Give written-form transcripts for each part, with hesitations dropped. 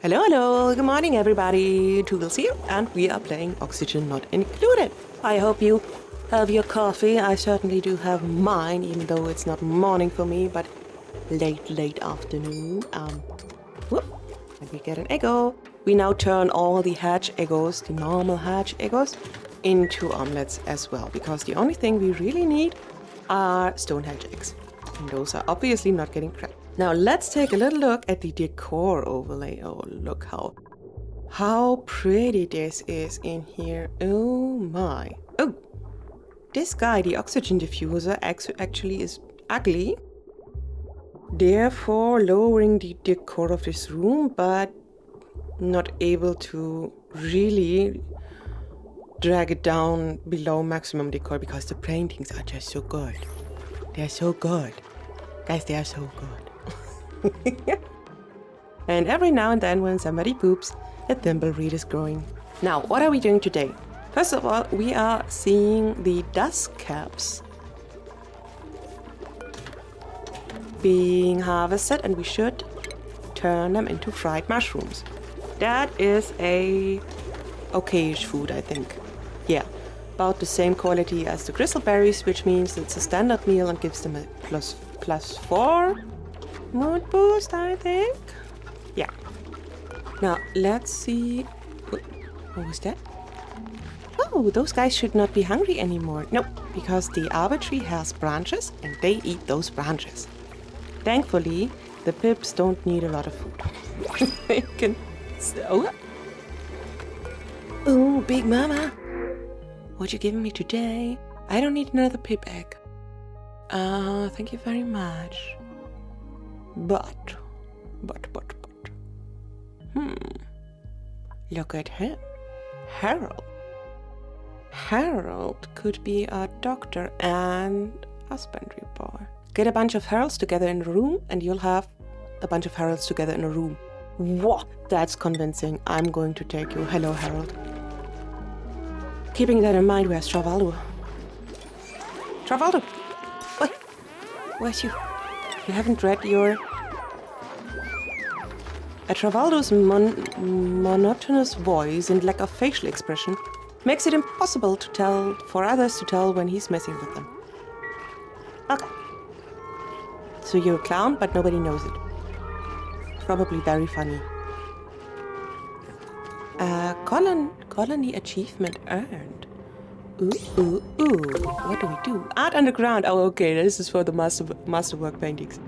Hello, hello, good morning everybody, 𝗔𝗕𝗢𝗓 here, and we are playing Oxygen Not Included. I hope you have your coffee. I certainly do have mine, even though it's not morning for me, but late afternoon. And we get an Eggo. We now turn all the hatch Eggos, the normal hatch Eggos, into omelets as well, because the only thing we really need are stone hatch eggs. And those are obviously not getting cracked. Now let's take a little look at the decor overlay. Oh, look how pretty this is in here. Oh my. Oh, this guy, the oxygen diffuser, actually is ugly, therefore lowering the decor of this room, but not able to really drag it down below maximum decor, because the paintings are just so good. They're so good. Guys, they are so good. And every now and then when somebody poops, a thimbleweed is growing. Now, what are we doing today? First of all, we are seeing the dust caps being harvested, and we should turn them into fried mushrooms. That is a okay-ish food, I think. Yeah, about the same quality as the grizzleberries, which means it's a standard meal and gives them a plus 4 mood boost, I think. Yeah. Now, let's see. What was that? Oh, those guys should not be hungry anymore. Nope, because the 𝗷𝗚𝗡𝗡 tree has branches and they eat those branches. Thankfully, the pips don't need a lot of food. They can... Oh, Big Mama. What you giving me today? I don't need another pip egg. Thank you very much. But. Look at him. Harold could be a doctor and husbandry boy. Get a bunch of Harolds together in a room and you'll have a bunch of Harolds together in a room. What? That's convincing. I'm going to take you. Hello, Harold. Keeping that in mind, where's 𝗔𝗕𝗢𝗢𝗡𝗏? 𝗔𝗕𝗢𝗏! Wait, where's you? You haven't read your... 𝗔𝗕𝗢𝗏𝗡𝗏's monotonous voice and lack of facial expression makes it impossible for others to tell when he's messing with them. Okay. So you're a clown, but nobody knows it. Probably very funny. Colony achievement earned. Ooh. What do we do? Art underground. Oh, okay. This is for the masterwork paintings.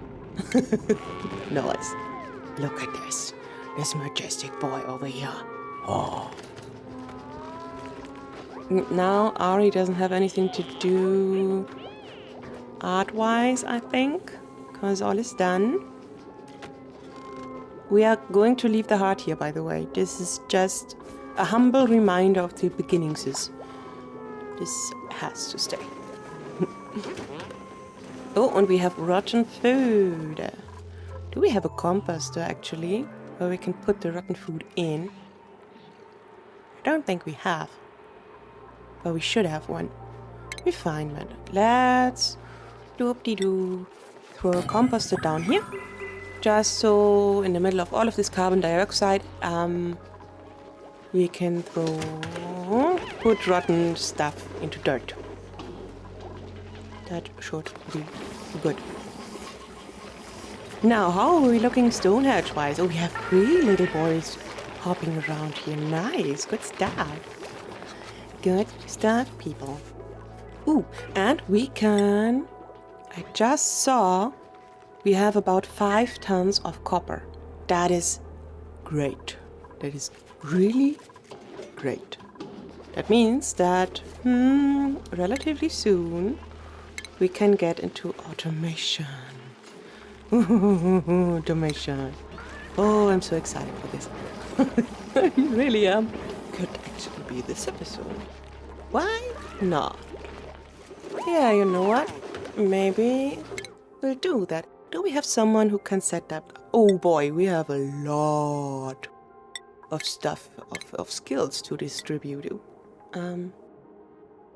Nice. Look at this. This majestic boy over here. Oh. Now Ari doesn't have anything to do art-wise, I think, because all is done. We are going to leave the heart here, by the way. This is just a humble reminder of the beginnings. This has to stay. Oh, and we have rotten food. Do we have a composter, actually, where we can put the rotten food in? I don't think we have. But we should have one. Refinement. Let's doop-de-doo. Throw a composter down here. Just so in the middle of all of this carbon dioxide, we can put rotten stuff into dirt. That should be good. Now, how are we looking stone hatch-wise? Oh, we have 3 little boys hopping around here. Nice. Good stuff. Good stuff, people. Ooh, and we can... I just saw we have about 5 tons of copper. That is great. That is really great. That means that relatively soon we can get into automation. Automation. Oh, I'm so excited for this. I really am. Could actually be this episode. Why not? Yeah, you know what? Maybe we'll do that. Do we have someone who can set that? Oh boy, we have a lot of stuff, of skills to distribute.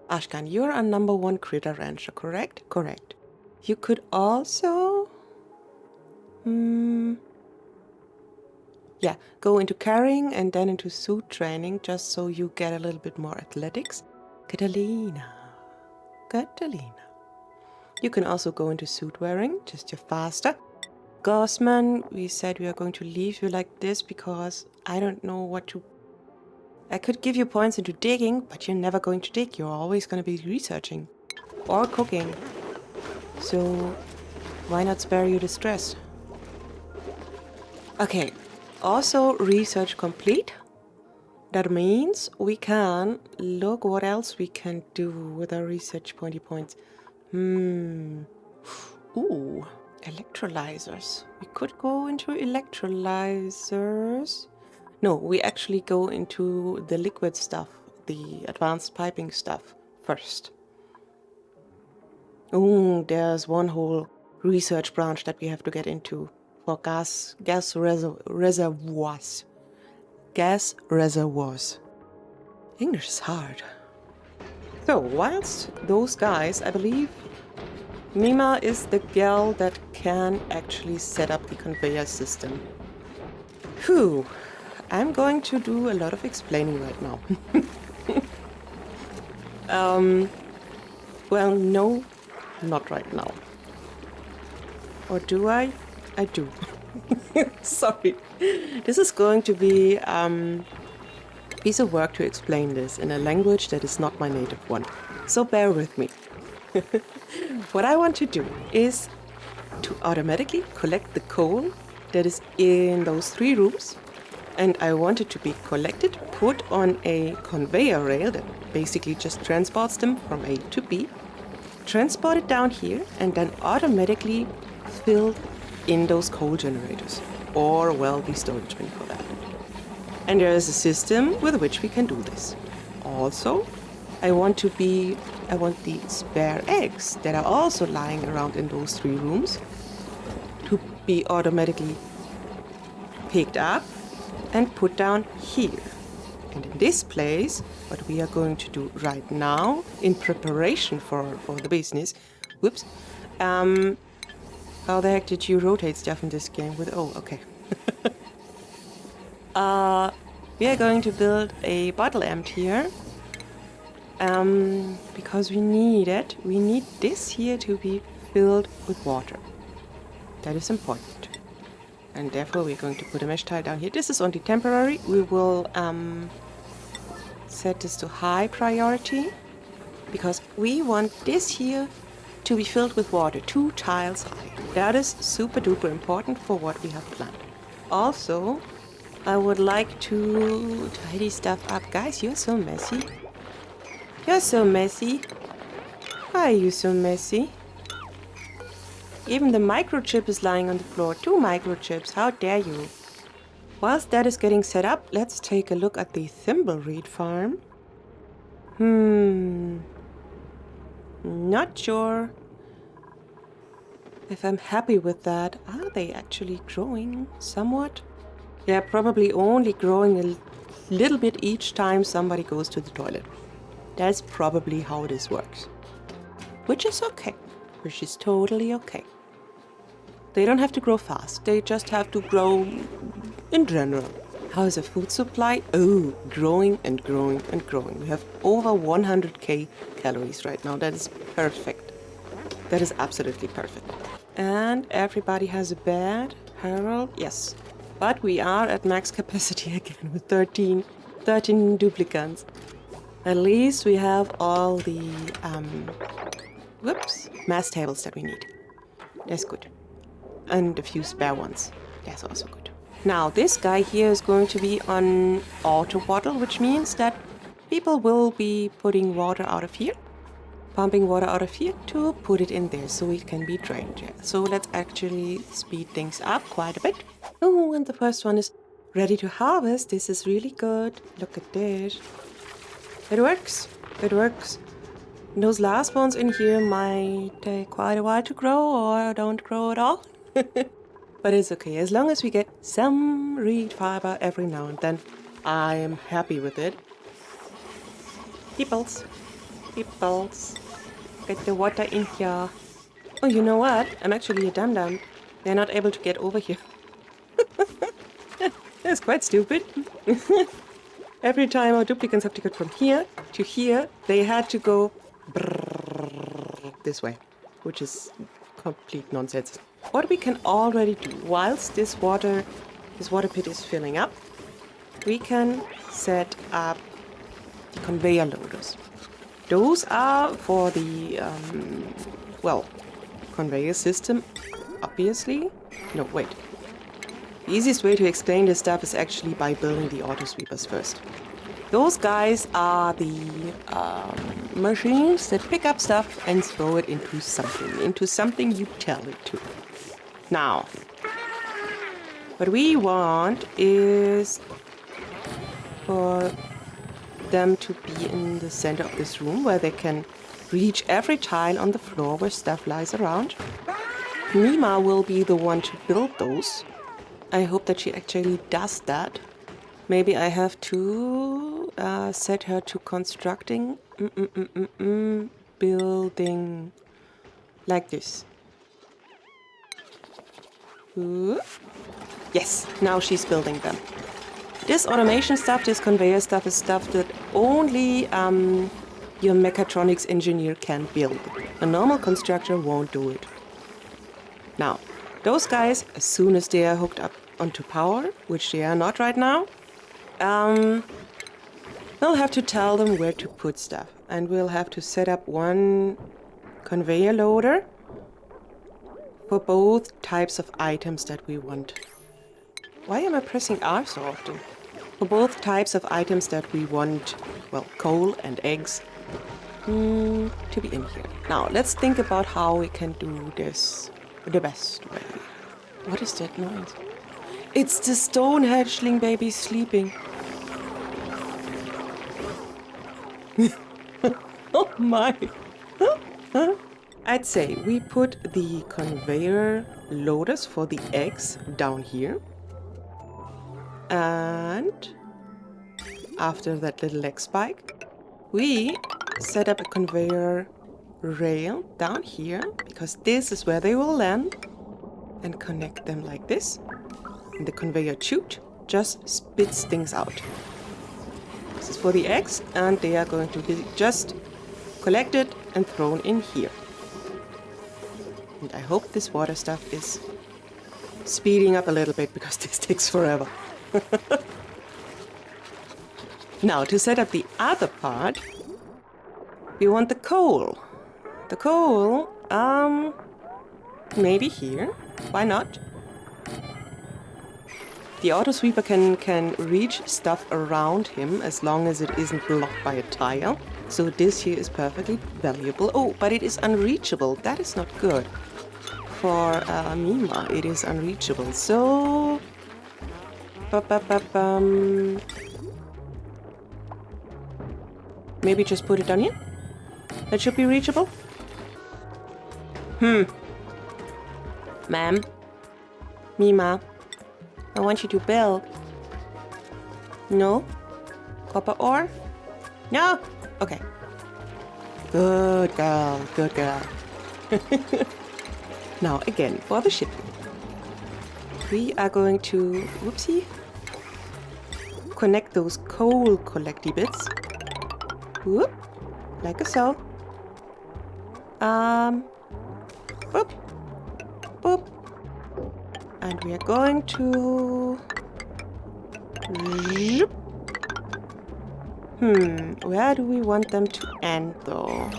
Ashkan, you're a #1 critter rancher, correct? Correct. You could also... yeah, go into carrying and then into suit training, just so you get a little bit more athletics. Catalina. You can also go into suit wearing, just you're faster. Gaussman, we said we are going to leave you like this because I don't know what to... I could give you points into digging, but you're never going to dig. You're always going to be researching or cooking. So why not spare you the stress? Okay, also research complete. That means we can look what else we can do with our research pointy points. Ooh, electrolyzers. We could go into electrolyzers. No, we actually go into the liquid stuff, the advanced piping stuff first. Ooh, there's one whole research branch that we have to get into for gas reservoirs. Gas reservoirs. English is hard. So, whilst those guys, I believe Mima is the gal that can actually set up the conveyor system. Whew, I'm going to do a lot of explaining right now. Well, no, not right now. Or do I? I do. Sorry. This is going to be a piece of work to explain this in a language that is not my native one. So bear with me. What I want to do is to automatically collect the coal that is in those 3 rooms. And I want it to be collected, put on a conveyor rail that basically just transports them from A to B. Transport it down here and then automatically filled in those coal generators, or well, the storage bin for that. And there is a system with which we can do this. Also, I want the spare eggs that are also lying around in those 3 rooms to be automatically picked up and put down here. And in this place, what we are going to do right now, in preparation for the business, whoops, how the heck did you rotate stuff in this game with, oh, okay. We are going to build a bottle empt here. Because we need it. We need this here to be filled with water. That is important. And therefore we're going to put a mesh tile down here. This is only temporary. We will set this to high priority because we want this here to be filled with water, 2 tiles high. That is super duper important for what we have planned. Also, I would like to tidy stuff up. Guys, you're so messy. You're so messy. Why are you so messy? Even the microchip is lying on the floor. 2 microchips, how dare you? Whilst that is getting set up, let's take a look at the thimbleweed farm. Not sure if I'm happy with that. Are they actually growing somewhat? Yeah, probably only growing a little bit each time somebody goes to the toilet. That's probably how this works. Which is okay. Which is totally okay. They don't have to grow fast. They just have to grow in general. How is the food supply? Oh, growing and growing and growing. We have over 100k calories right now. That is perfect. That is absolutely perfect. And everybody has a bed. Harold, yes. But we are at max capacity again with 13 duplicants. At least we have all the mass tables that we need. That's good. And a few spare ones. That's also good. Now, this guy here is going to be on auto bottle, which means that people will be putting water out of here, pumping water out of here to put it in there so it can be drained. Yeah. So let's actually speed things up quite a bit. Oh, and the first one is ready to harvest. This is really good. Look at this. It works. It works. Those last ones in here might take quite a while to grow or don't grow at all. But it's okay. As long as we get some reed fiber every now and then, I am happy with it. Peoples. Get the water in here. Oh, you know what? I'm actually a dum-dum. They're not able to get over here. That's quite stupid. Every time our duplicants have to get from here to here, they had to go this way, which is complete nonsense. What we can already do, whilst this water pit is filling up, we can set up the conveyor loaders. Those are for the, conveyor system, obviously. No, wait. The easiest way to explain this stuff is actually by building the auto sweepers first. Those guys are the machines that pick up stuff and throw it into something you tell it to. Now, what we want is for them to be in the center of this room where they can reach every tile on the floor where stuff lies around. Mima will be the one to build those. I hope that she actually does that. Maybe I have to set her to constructing building like this. Ooh. Yes, now she's building them. This automation stuff, this conveyor stuff is stuff that only your mechatronics engineer can build. A normal constructor won't do it. Now, those guys, as soon as they are hooked up onto power, which they are not right now, we'll have to tell them where to put stuff. And we'll have to set up one conveyor loader for both types of items that we want. Why am I pressing R so often? For both types of items that we want, well, coal and eggs, to be in here. Now, let's think about how we can do this the best way. What is that noise? It's the stone hatchling baby sleeping. Oh my! I'd say we put the conveyor loaders for the eggs down here. And after that little egg spike, we set up a conveyor rail down here, because this is where they will land, and connect them like this. And the conveyor chute just spits things out. This is for the eggs, and they are going to be just collected and thrown in here. And I hope this water stuff is speeding up a little bit, because this takes forever. Now, to set up the other part, we want the coal. The coal, maybe here. Why not? The auto sweeper can reach stuff around him as long as it isn't blocked by a tile. So this here is perfectly valuable. Oh, but it is unreachable. That is not good. For Mima, it is unreachable. So... maybe just put it down here? That should be reachable? Ma'am? Mima? I want you to build. No? Copper ore? No? Okay. Good girl, good girl. Now again, for the shipping. We are going to, whoopsie, connect those coal collecty bits. Whoop, like so. Boop, boop. And we are going to... where do we want them to end though?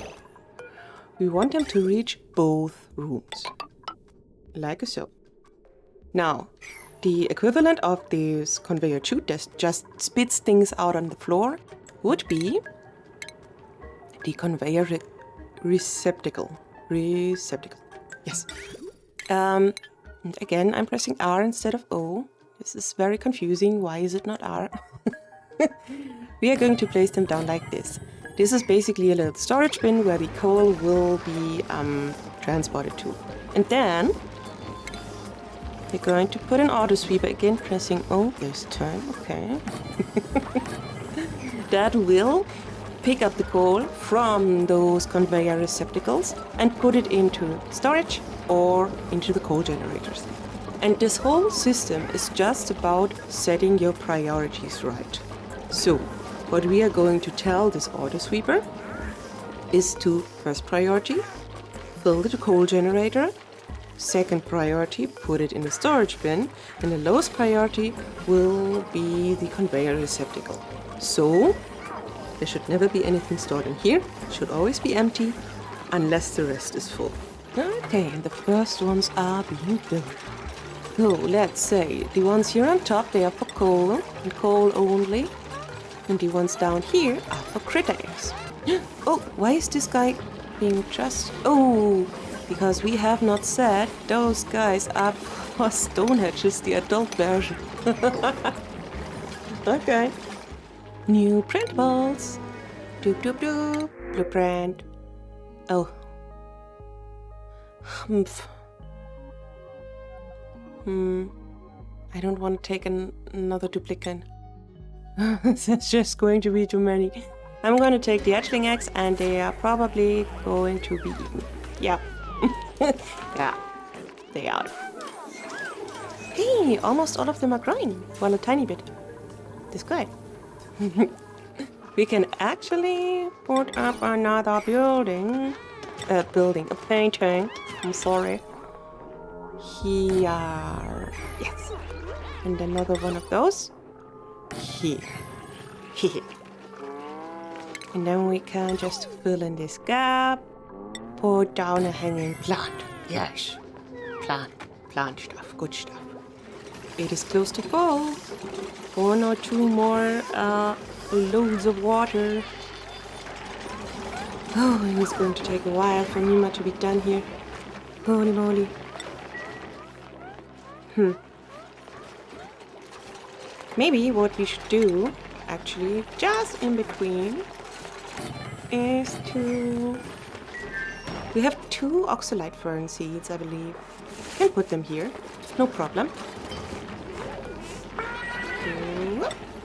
We want them to reach both rooms. Like so. Now, the equivalent of this conveyor chute that just spits things out on the floor would be the conveyor receptacle. Yes. And again, I'm pressing R instead of O. This is very confusing. Why is it not R? We are going to place them down like this. This is basically a little storage bin where the coal will be transported to. And then we're going to put an auto sweeper again, pressing O this time. Okay. That will pick up the coal from those conveyor receptacles and put it into storage or into the coal generators. And this whole system is just about setting your priorities right. So, what we are going to tell this auto sweeper is to first priority, fill the coal generator. Second priority, put it in the storage bin. And the lowest priority will be the conveyor receptacle. So, there should never be anything stored in here. It should always be empty, unless the rest is full. Okay, and the first ones are being built. So, let's say the ones here on top, they are for coal and coal only. And the ones down here are for critters. Oh, why is this guy being just... Oh, because we have not said those guys are for 𝗏𝗡𝗢𝗧, the adult version. Okay. New printables. Doop doop doop. Blueprint. Oh. Humph. I don't want to take another duplicate. That's just going to be too many. I'm going to take the 𝗏𝗓𝗍𝗓𝗓 and they are probably going to be eaten. Yeah. Yeah. They are. Hey, almost all of them are growing. Well, a tiny bit. That's good. We can actually put up another building. A painting. I'm sorry. Here. Yes. And another one of those. Here. Here. And then we can just fill in this gap. Put down a hanging plant. Yes. Plant stuff. Good stuff. It is close to full. 1 or 2 more loads of water. Oh, and it's going to take a while for Mima to be done here. Holy moly. Maybe what we should do, actually, just in between, is to... We have 2 oxalite fern seeds, I believe. Can put them here, no problem.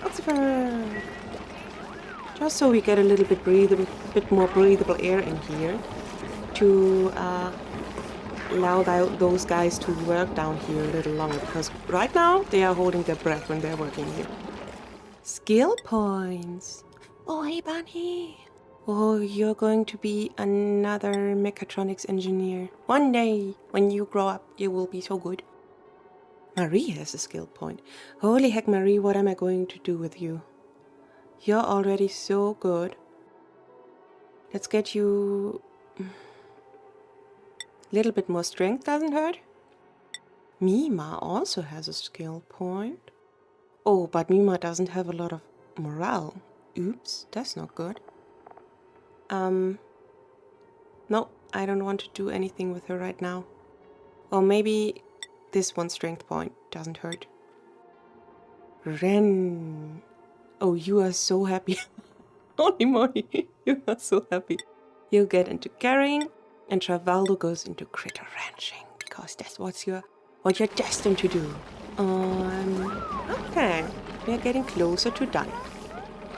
Oxyfern! Just so we get a little bit more breathable air in here to allow those guys to work down here a little longer, because right now they are holding their breath when they're working here. Skill points. Oh, hey, Bunny. Oh, you're going to be another mechatronics engineer. One day, when you grow up, you will be so good. Marie has a skill point. Holy heck, Marie, what am I going to do with you? You're already so good. Let's get you... A little bit more strength doesn't hurt. Mima also has a skill point. Oh, but Mima doesn't have a lot of morale. Oops, that's not good. No, I don't want to do anything with her right now. Or maybe this one strength point doesn't hurt. Ren. Oh, you are so happy. Holy moly, you are so happy. You get into carrying, and Travaldo goes into critter ranching, because that's what you're destined to do. Okay, we're getting closer to done.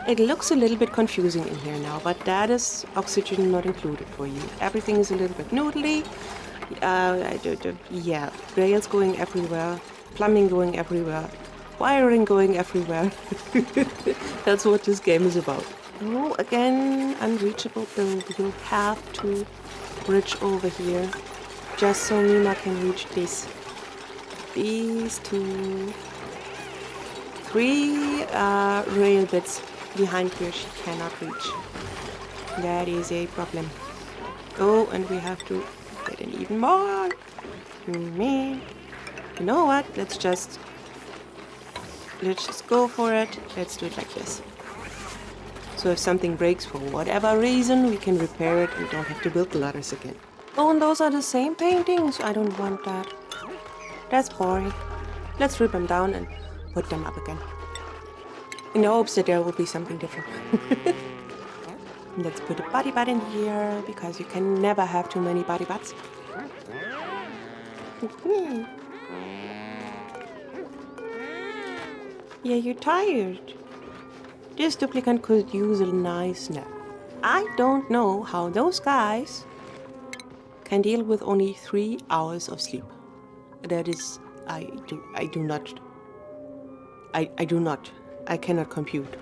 It looks a little bit confusing in here now, but that is oxygen not included for you. Everything is a little bit noodly. Yeah, rails going everywhere, plumbing going everywhere, wiring going everywhere. That's what this game is about. Oh, again, unreachable build. You'll have to bridge over here, just so Mima can reach this. These 2, 3 rail bits behind here she cannot reach. That is a problem. Oh, and we have to get in even more. Man, you know what? Let's just go for it. Let's do it like this. So if something breaks for whatever reason, we can repair it and don't have to build the ladders again. Oh, and those are the same paintings. I don't want that. That's boring. Let's rip them down and put them up again, in the hopes that there will be something different. Let's put a body bat in here, because you can never have too many body bats. Yeah, you're tired. This duplicate could use a nice nap. I don't know how those guys can deal with only 3 hours of sleep. That is I do not. I cannot compute.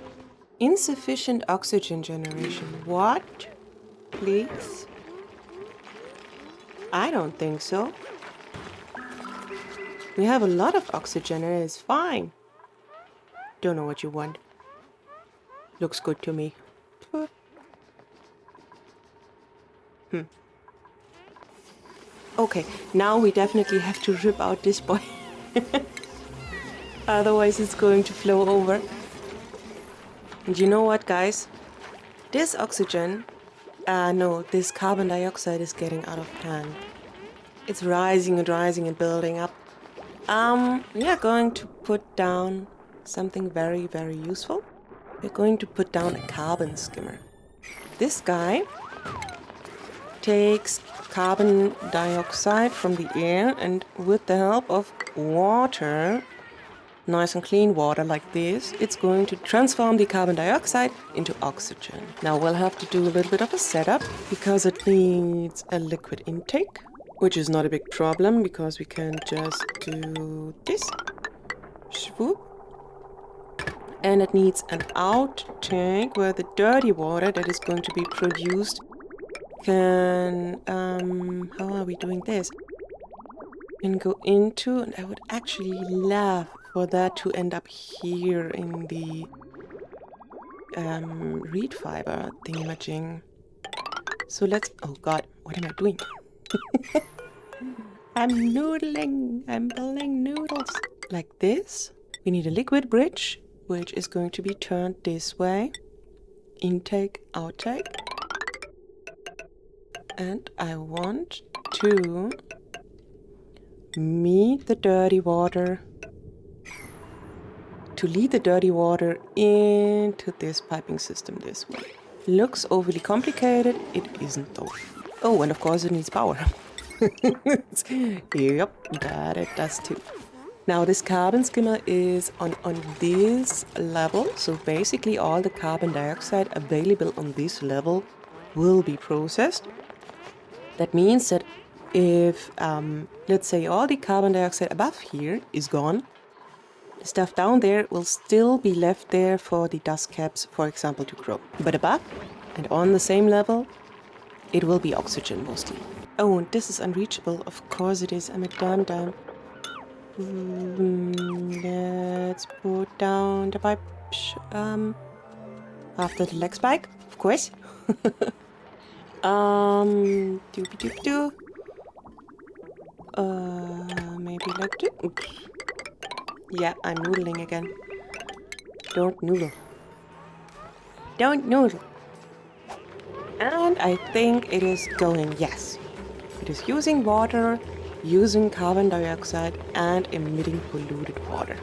Insufficient oxygen generation. What? Please? I don't think so. We have a lot of oxygen and it's fine. Don't know what you want. Looks good to me. Okay, now we definitely have to rip out this boy. Otherwise it's going to flow over. And you know what, guys? This oxygen, this carbon dioxide is getting out of hand. It's rising and rising and building up. We are going to put down something very, very useful. We're going to put down a carbon skimmer. This guy takes carbon dioxide from the air and with the help of water, nice and clean water like this, it's going to transform the carbon dioxide into oxygen. Now we'll have to do a little bit of a setup because it needs a liquid intake, which is not a big problem because we can just do this. Swoop. And it needs an outtake where the dirty water that is going to be produced can, how are we doing this? Can go into, and I would actually love for that to end up here in the reed fiber thingamajig. So let's, oh god, what am I doing? I'm noodling, I'm building noodles. Like this. We need a liquid bridge, which is going to be turned this way. Intake, outtake. And I want to meet the dirty water, to lead the dirty water into this piping system this way. Looks overly complicated, it isn't though. Oh, and of course it needs power. Yep, that it does too. Now this carbon skimmer is on this level, so basically all the carbon dioxide available on this level will be processed. That means that if, let's say, all the carbon dioxide above here is gone, the stuff down there will still be left there for the dust caps, for example, to grow. But above and on the same level, it will be oxygen mostly. Oh, and this is unreachable. Of course it is. I'm a dumb. Let's put down the pipe. After the leg spike, of course. Doopy-doop-doo. Maybe like this. Yeah, I'm noodling again. Don't noodle. Don't noodle. And I think it is going, yes. It is using water, using carbon dioxide, and emitting polluted water.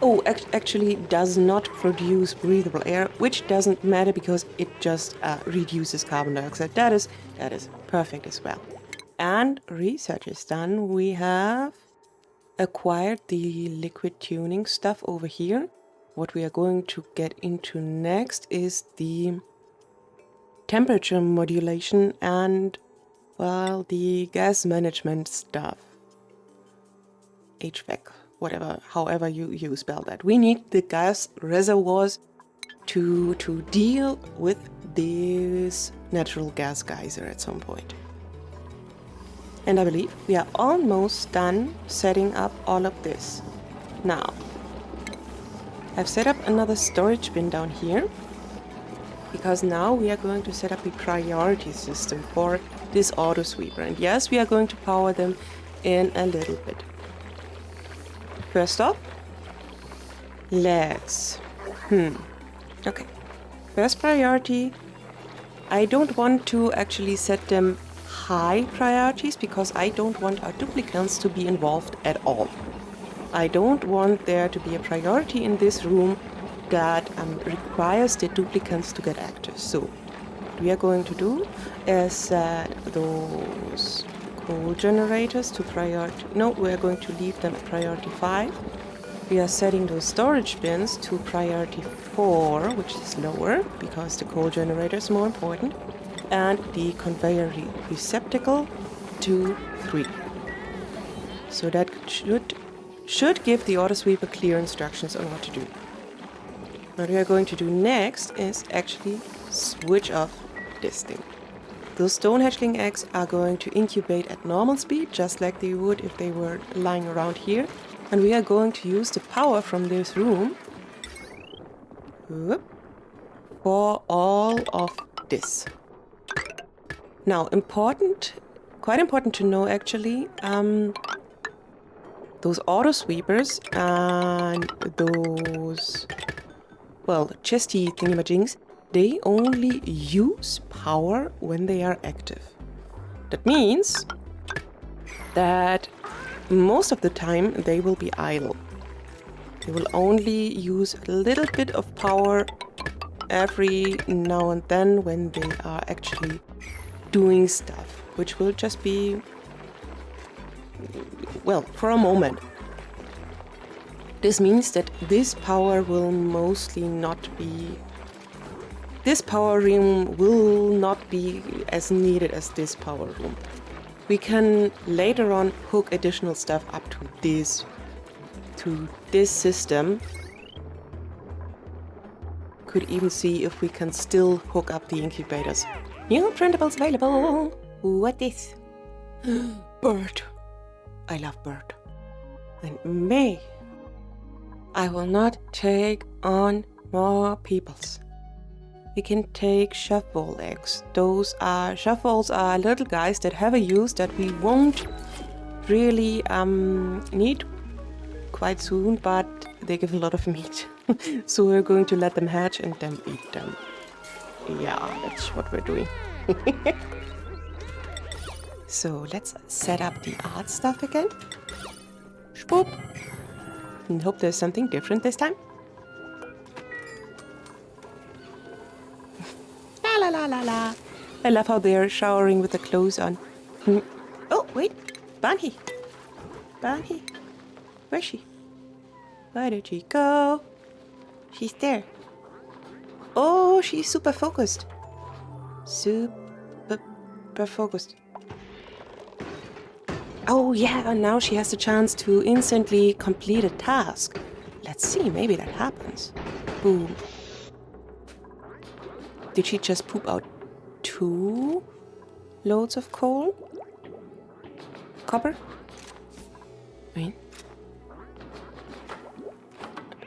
Oh, actually does not produce breathable air, which doesn't matter because it just reduces carbon dioxide. That is perfect as well. And research is done. We have acquired the liquid tuning stuff over here. What we are going to get into next is the temperature modulation and, well, the gas management stuff. HVAC. Whatever, however you spell that. We need the gas reservoirs to deal with this natural gas geyser at some point. And I believe we are almost done setting up all of this. Now, I've set up another storage bin down here because now we are going to set up a priority system for this auto sweeper. And yes, we are going to power them in a little bit. First off, let's... Okay. First priority, I don't want to actually set them high priorities because I don't want our duplicants to be involved at all. I don't want there to be a priority in this room that requires the duplicants to get active. So, what we are going to do is set those coal generators to priority. No, we are going to leave them at priority 5. We are setting those storage bins to priority 4, which is lower because the coal generator is more important, and the conveyor receptacle to 3. So that should give the auto sweeper clear instructions on what to do. What we are going to do next is actually switch off this thing. Those stone hatchling eggs are going to incubate at normal speed, just like they would if they were lying around here. And we are going to use the power from this room for all of this. Now, quite important to know actually, those auto sweepers and those, well, chesty thingamajings, they only use power when they are active. That means that most of the time they will be idle. They will only use a little bit of power every now and then when they are actually doing stuff, which will just be, well, for a moment. This means that this power will mostly not be... This power room will not be as needed as this power room. We can later on hook additional stuff up to this system. Could even see if we can still hook up the incubators. New printables available! What is? Bird. I love bird. And me. I will not take on more peoples. We can take chefball eggs. Chefballs are little guys that have a use that we won't really need quite soon, but they give a lot of meat. So we're going to let them hatch and then eat them. Yeah, that's what we're doing. So let's set up the art stuff again. Swoop. And hope there's something different this time. La la la la la. I love how they're showering with the clothes on. Oh, wait. Bunny. Bunny. Where's she? Where did she go? She's there. Oh, she's super focused. Super focused. Oh yeah, and now she has the chance to instantly complete a task. Let's see, maybe that happens. Boom. Did she just poop out 2 loads of coal? Copper? Wait.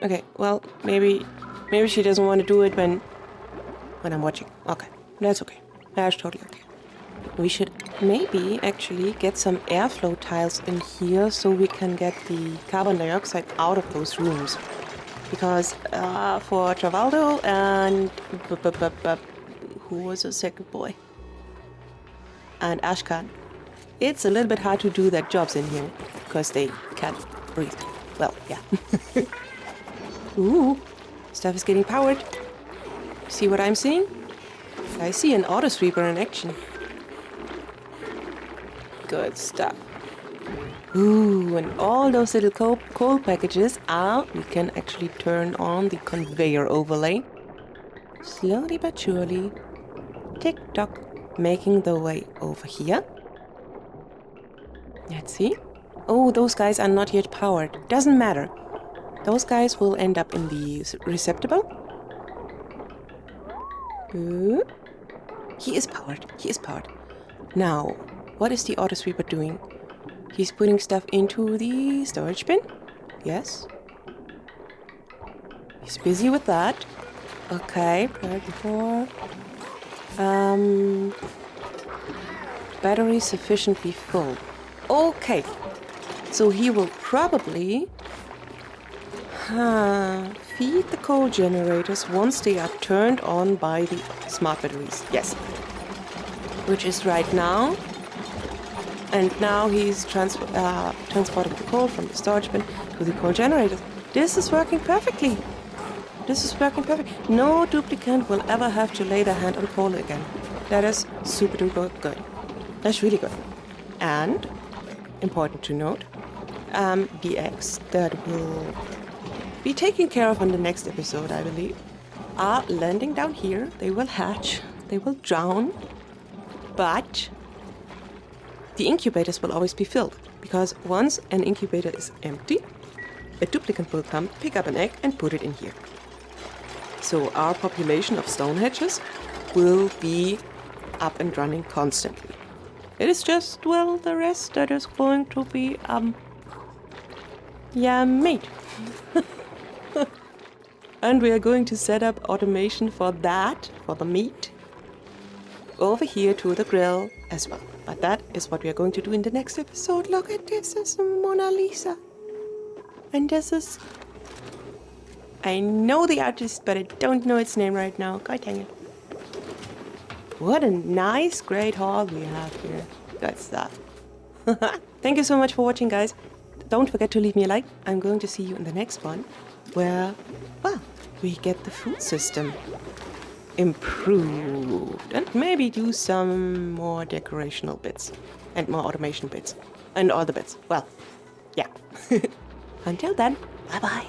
Okay, well, maybe she doesn't want to do it when I'm watching. Okay, that's okay. That's totally okay. We should maybe actually get some airflow tiles in here so we can get the carbon dioxide out of those rooms. Because for Travaldo and who was the second boy? And Ashkan, it's a little bit hard to do their jobs in here because they can't breathe. Well, yeah. Ooh, stuff is getting powered. See what I'm seeing? I see an auto sweeper in action. Good stuff. Ooh, and all those little coal packages are, we can actually turn on the conveyor overlay. Slowly but surely, tick-tock, making the way over here. Let's see. Oh, those guys are not yet powered. Doesn't matter. Those guys will end up in the receptacle. He is powered. He is powered. Now, what is the auto sweeper doing? He's putting stuff into the storage bin. Yes. He's busy with that. Okay, priority 4. Battery sufficiently full. Okay. So he will probably feed the coal generators once they are turned on by the smart batteries. Yes. Which is right now. And now he's transporting the coal from the storage bin to the coal generators. This is working perfectly. This is working perfect. No duplicant will ever have to lay their hand on coal again. That is super duper good. That's really good. And, important to note, the eggs that will be taken care of in the next episode, I believe, are landing down here. They will hatch. They will drown. But the incubators will always be filled Because once an incubator is empty, a duplicate will come, pick up an egg and put it in here. So our population of stone hedges will be up and running constantly. It is just, well, the rest that is going to be, meat. And we are going to set up automation for that, for the meat, over here to the grill as well. But that is what we are going to do in the next episode. Look at this, this is Mona Lisa. And this is... I know the artist, but I don't know its name right now. God dang it. What a nice, great haul we have here. Good stuff. Thank you so much for watching, guys. Don't forget to leave me a like. I'm going to see you in the next one, where, well, we get the food system improved and maybe do some more decorational bits and more automation bits and all the bits. Well, yeah. Until then, bye-bye.